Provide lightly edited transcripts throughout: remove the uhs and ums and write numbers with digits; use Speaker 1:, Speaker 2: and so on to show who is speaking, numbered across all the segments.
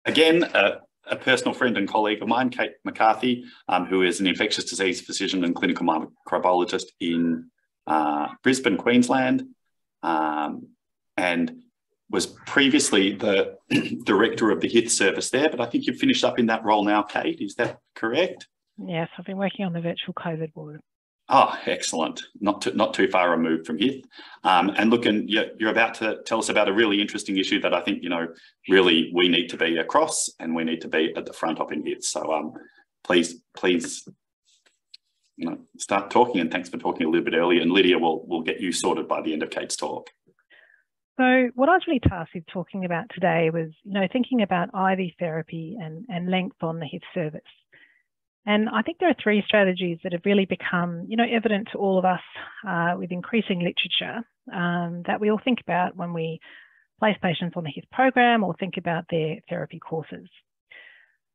Speaker 1: Again, a personal friend and colleague of mine, Kate McCarthy, who is an infectious disease physician and clinical microbiologist in Brisbane, Queensland, and was previously the director of the HITH service there, but I think you've finished up in that role now, Kate, is that correct?
Speaker 2: Yes, I've been working on the virtual COVID ward.
Speaker 1: Oh, excellent. Not too far removed from HITH. And look, and you're about to tell us about a really interesting issue that I think, really we need to be across and we need to be at the front of in HITH. So please, start talking, and thanks for talking a little bit earlier. And Lydia will get you sorted by the end of Kate's talk.
Speaker 2: So what I was really tasked with talking about today was, thinking about IV therapy and length on the HITH service. And I think there are three strategies that have really become, evident to all of us with increasing literature that we all think about when we place patients on the HITH program or think about their therapy courses.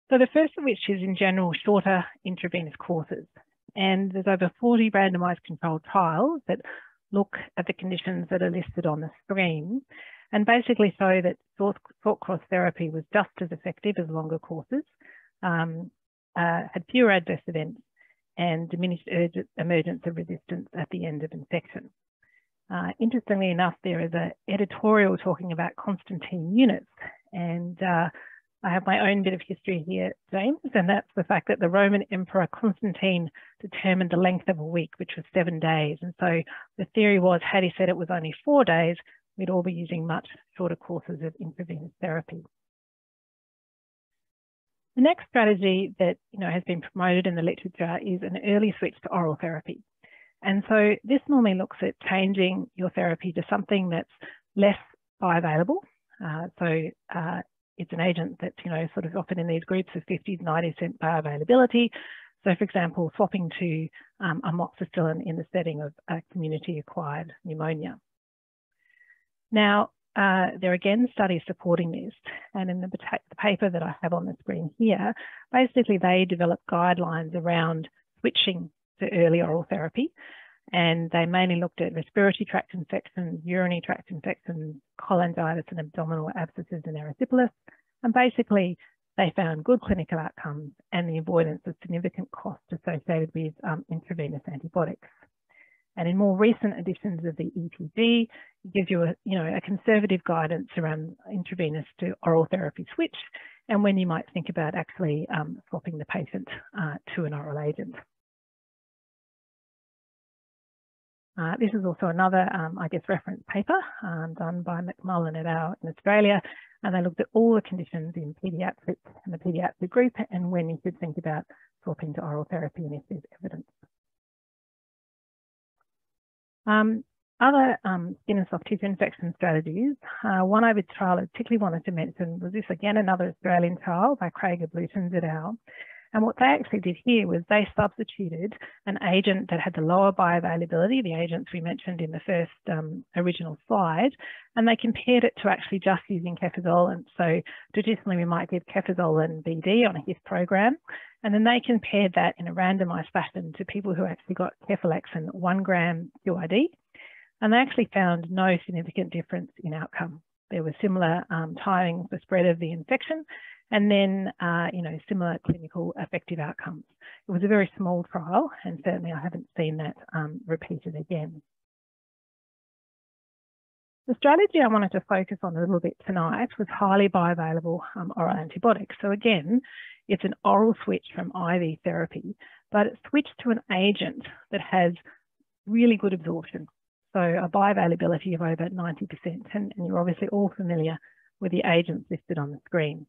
Speaker 2: So the first of which is in general shorter intravenous courses. And there's over 40 randomised controlled trials that look at the conditions that are listed on the screen and basically show that short course therapy was just as effective as longer courses. Had fewer adverse events and diminished emergence of resistance at the end of infection. Interestingly enough, there is an editorial talking about Constantine units, and I have my own bit of history here, James, and that's the fact that the Roman Emperor Constantine determined the length of a week, which was 7 days. And so the theory was, had he said it was only 4 days, we'd all be using much shorter courses of intravenous therapy. The next strategy that has been promoted in the literature is an early switch to oral therapy. And so this normally looks at changing your therapy to something that's less bioavailable. It's an agent that's sort of often in these groups of 50 to 90% bioavailability. So for example, swapping to amoxicillin in the setting of community-acquired pneumonia. Now, there are again studies supporting this, and in the paper that I have on the screen here, basically they developed guidelines around switching to early oral therapy, and they mainly looked at respiratory tract infections, urinary tract infections, cholangitis and abdominal abscesses and erysipelas, and basically they found good clinical outcomes and the avoidance of significant costs associated with intravenous antibiotics. And in more recent editions of the ETG, it gives you a conservative guidance around intravenous to oral therapy switch and when you might think about actually swapping the patient to an oral agent. This is also another, reference paper done by McMullen et al. In Australia, and they looked at all the conditions in paediatrics and the paediatric group and when you should think about swapping to oral therapy and if there's evidence. Other skin and soft tissue infection strategies, one over trial I particularly wanted to mention was this, again, another Australian trial by Craig et al. And what they actually did here was they substituted an agent that had the lower bioavailability, the agents we mentioned in the first original slide, and they compared it to actually just using cefazolin. So traditionally we might give cefazolin BD on a HITH program, and then they compared that in a randomised fashion to people who actually got cefalexin 1 gram QID, and they actually found no significant difference in outcome. There was similar timing for spread of the infection, and then, similar clinical effective outcomes. It was a very small trial, and certainly I haven't seen that repeated again. The strategy I wanted to focus on a little bit tonight was highly bioavailable oral antibiotics. So again, it's an oral switch from IV therapy, but it's switched to an agent that has really good absorption. So a bioavailability of over 90%, and you're obviously all familiar with the agents listed on the screen.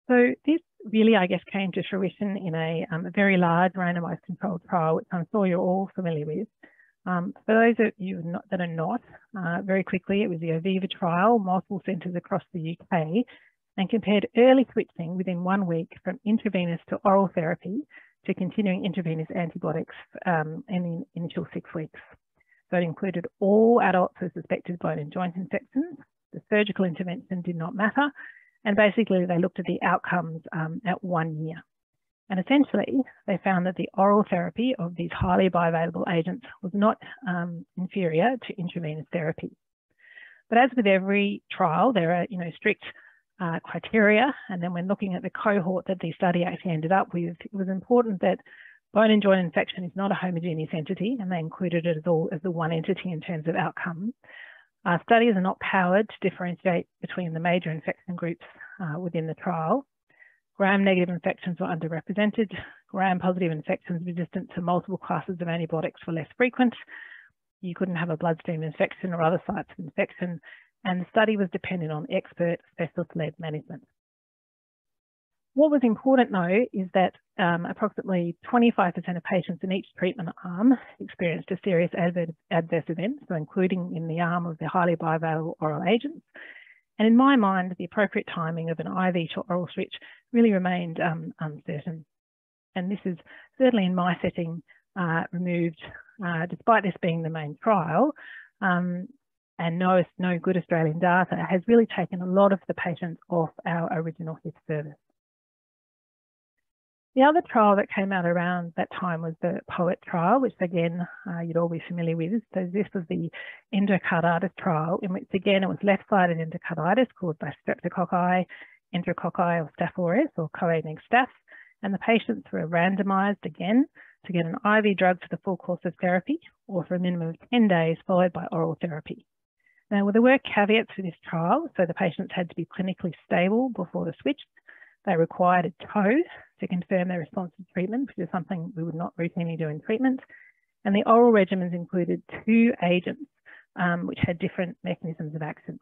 Speaker 2: So this really, came to fruition in a very large randomised controlled trial, which I'm sure you're all familiar with. For those of you that are not, very quickly, it was the OVIVA trial, multiple centres across the UK, and compared early switching within 1 week from intravenous to oral therapy to continuing intravenous antibiotics in the initial 6 weeks. So it included all adults with suspected bone and joint infections. The surgical intervention did not matter. And basically, they looked at the outcomes at 1 year. And essentially, they found that the oral therapy of these highly bioavailable agents was not inferior to intravenous therapy. But as with every trial, there are strict criteria. And then when looking at the cohort that the study actually ended up with, it was important that bone and joint infection is not a homogeneous entity, and they included it as the one entity in terms of outcome. Studies are not powered to differentiate between the major infection groups within the trial. Gram-negative infections were underrepresented. Gram-positive infections resistant to multiple classes of antibiotics were less frequent. You couldn't have a bloodstream infection or other sites of infection, and the study was dependent on expert specialist-led management. What was important, though, is that approximately 25% of patients in each treatment arm experienced a serious adverse event, so including in the arm of the highly bioavailable oral agents. And in my mind, the appropriate timing of an IV to oral switch really remained uncertain. And this is certainly in my setting removed, despite this being the main trial, and no good Australian data, has really taken a lot of the patients off our original HITH service. The other trial that came out around that time was the POET trial, which again, you'd all be familiar with. So this was the endocarditis trial, in which again, it was left-sided endocarditis caused by streptococci, enterococci or Staph aureus or co-aiding staph. And the patients were randomized again to get an IV drug for the full course of therapy or for a minimum of 10 days followed by oral therapy. Now, there were caveats for this trial. So the patients had to be clinically stable before the switch. They required a TOE to confirm their response to treatment, which is something we would not routinely do in treatment. And the oral regimens included 2 agents, which had different mechanisms of action.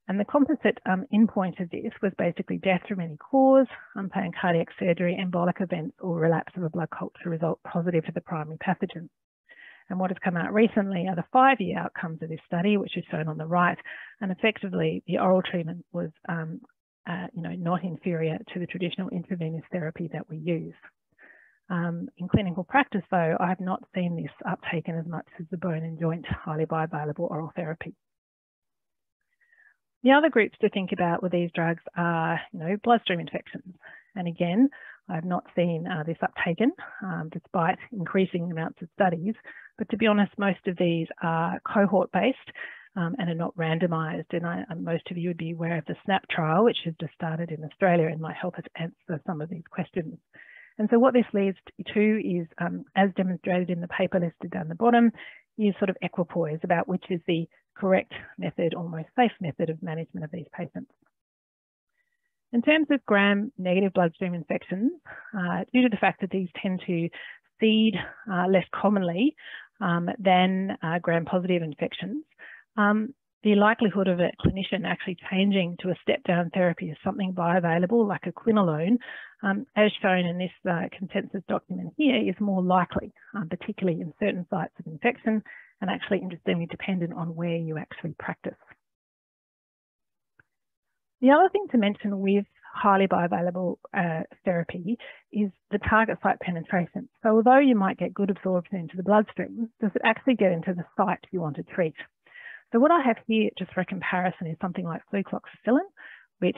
Speaker 2: And the composite endpoint of this was basically death from any cause, unplanned cardiac surgery, embolic events, or relapse of a blood culture result positive for the primary pathogen. And what has come out recently are the 5-year outcomes of this study, which is shown on the right. And effectively, the oral treatment was not inferior to the traditional intravenous therapy that we use. In clinical practice, though, I have not seen this uptaken as much as the bone and joint highly bioavailable oral therapy. The other groups to think about with these drugs are, bloodstream infections. And again, I have not seen this uptaken despite increasing amounts of studies. But to be honest, most of these are cohort-based and are not randomised. And most of you would be aware of the SNAP trial, which has just started in Australia and might help us answer some of these questions. And so what this leads to is, as demonstrated in the paper listed down the bottom, is sort of equipoise about which is the correct method or most safe method of management of these patients. In terms of gram-negative bloodstream infections, due to the fact that these tend to seed less commonly than gram-positive infections, the likelihood of a clinician actually changing to a step-down therapy is something bioavailable like a quinolone, as shown in this consensus document here, is more likely, particularly in certain sites of infection, and actually interestingly dependent on where you actually practice. The other thing to mention with highly bioavailable therapy is the target site penetration. So although you might get good absorption into the bloodstream, does it actually get into the site you want to treat? So what I have here, just for a comparison, is something like flucloxacillin, which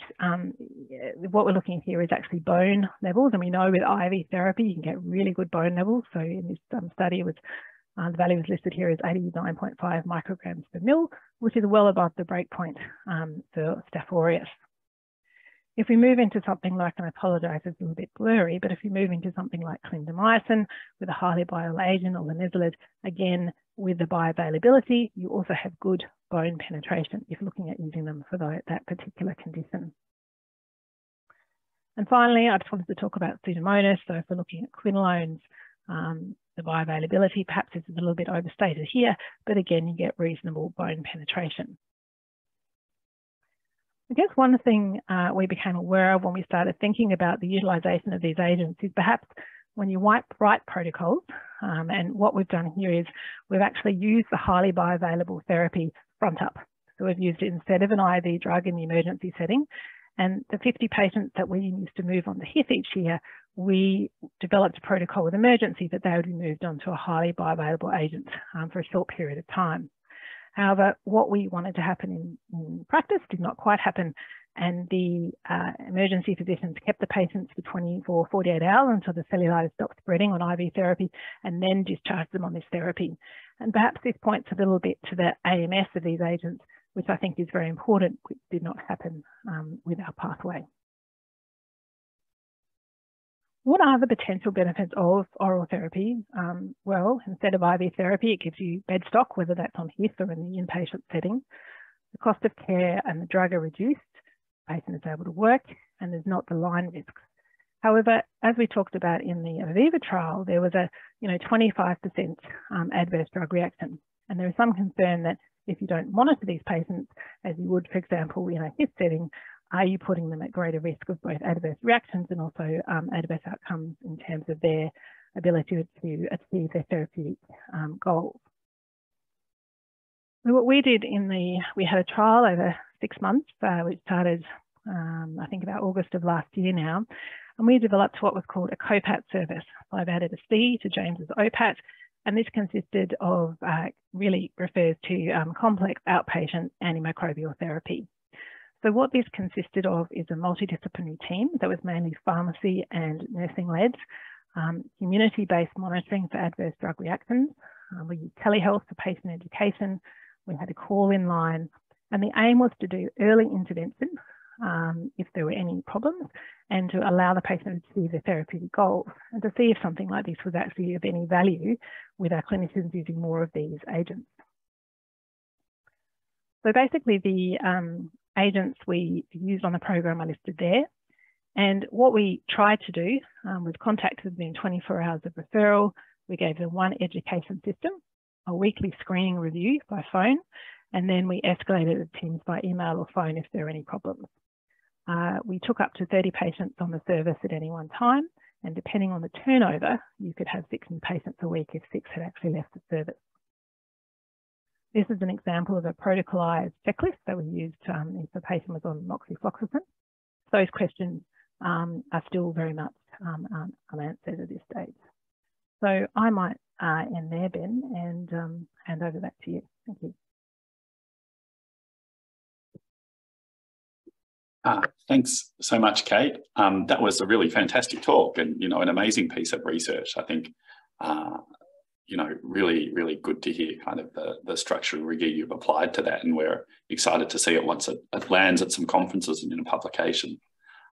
Speaker 2: what we're looking at here is actually bone levels. And we know with IV therapy, you can get really good bone levels. So in this study, it was, the value was listed here as 89.5 micrograms per mil, which is well above the breakpoint for Staph aureus. If we move into something like, and I apologise, it's a little bit blurry, but if you move into something like clindamycin with a highly bioavailable agent or linezolid, again, with the bioavailability, you also have good bone penetration if looking at using them for that particular condition. And finally, I just wanted to talk about Pseudomonas. So if we're looking at quinolones, the bioavailability perhaps is a little bit overstated here, but again, you get reasonable bone penetration. I guess one thing we became aware of when we started thinking about the utilisation of these agents is perhaps when you write protocols, and what we've done here is we've actually used the highly bioavailable therapy front up. So we've used it instead of an IV drug in the emergency setting. And the 50 patients that we used to move on to HITH each year, we developed a protocol with emergency that they would be moved on to a highly bioavailable agent for a short period of time. However, what we wanted to happen in practice did not quite happen, and the emergency physicians kept the patients for 24, 48 hours until the cellulitis stopped spreading on IV therapy, and then discharged them on this therapy. And perhaps this points a little bit to the AMS of these agents, which I think is very important, which did not happen with our pathway. What are the potential benefits of oral therapy? Well, instead of IV therapy, it gives you bed stock, whether that's on HITH or in the inpatient setting. The cost of care and the drug are reduced, the patient is able to work, and there's not the line risks. However, as we talked about in the Aviva trial, there was a 25% adverse drug reaction. And there is some concern that if you don't monitor these patients, as you would, for example, in a HITH setting, are you putting them at greater risk of both adverse reactions and also adverse outcomes in terms of their ability to achieve their therapeutic goals? So what we did we had a trial over 6 months, which started, I think, about August of last year now, and we developed what was called a COPAT service. So I've added a C to James's OPAT, and this consisted of, really refers to complex outpatient antimicrobial therapy. So what this consisted of is a multidisciplinary team that was mainly pharmacy and nursing-led, community-based monitoring for adverse drug reactions. We used telehealth for patient education. We had a call-in line, and the aim was to do early intervention if there were any problems, and to allow the patient to achieve their therapeutic goals, and to see if something like this was actually of any value with our clinicians using more of these agents. So basically the agents we used on the program are listed there. And what we tried to do was contact them within 24 hours of referral. We gave them one education system, a weekly screening review by phone, and then we escalated the teams by email or phone if there are any problems. We took up to 30 patients on the service at any one time, and depending on the turnover, you could have 6 new patients a week if 6 had actually left the service. This is an example of a protocolized checklist that we used if the patient was on moxifloxacin. Those questions are still very much unanswered at this stage. So I might end there, Ben, and hand over back to you. Thank you.
Speaker 1: Thanks so much, Kate. That was a really fantastic talk and, an amazing piece of research. I think, really, really good to hear kind of the structural rigor you've applied to that. And we're excited to see it once it lands at some conferences and in a publication.